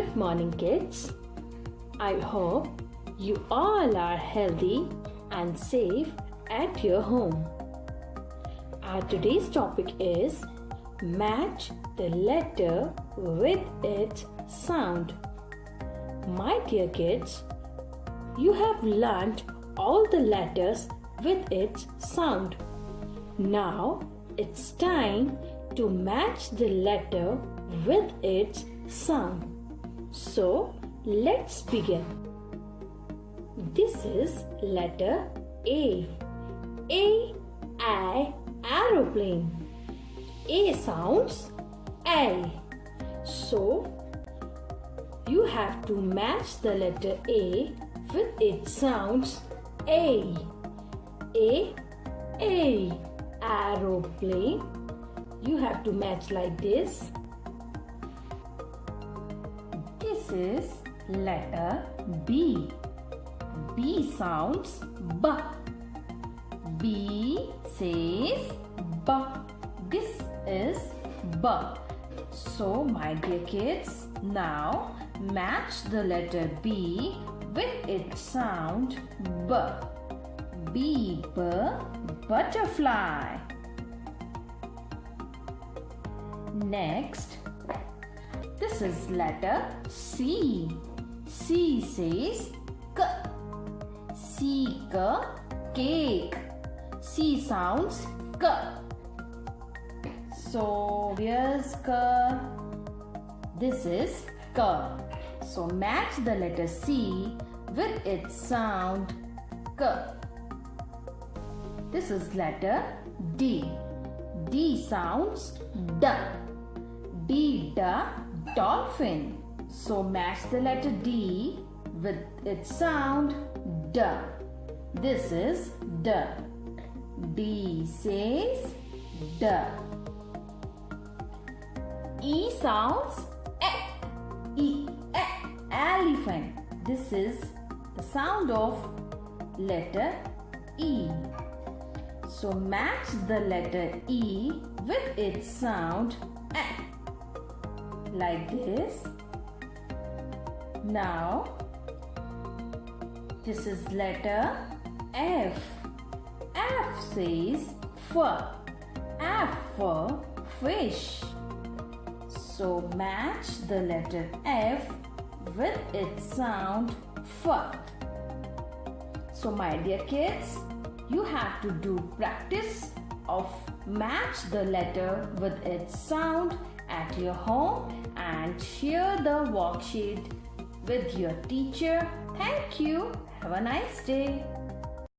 Good morning, kids. I hope you all are healthy and safe at your home. Our today's topic is match the letter with its sound. My dear kids, you have learnt all the letters with its sound. Now it's time to match the letter with its sound. So let's begin. This is letter A. A, aeroplane. A sounds A. So you have to match the letter A with its sounds A. A, aeroplane. You have to match like this. This is letter B. B sounds B. B says B. This is B. So my dear kids, now match the letter B with its sound B. B, butterfly. Next, this is letter C. C says K. C, cake. C sounds K. So here's K. This is K. So match the letter C with its sound K. This is letter D. D sounds D. D, dolphin. So match the letter D with its sound D. This is D. D says D. E sounds E. Elephant. This is the sound of letter E. So match the letter E with its sound like this. Now this is letter F. F says F. F for fish. So match the letter F with its sound F. So my dear kids, you have to do practice of match the letter with its sound at your home and share the worksheet with your teacher. Thank you. Have a nice day.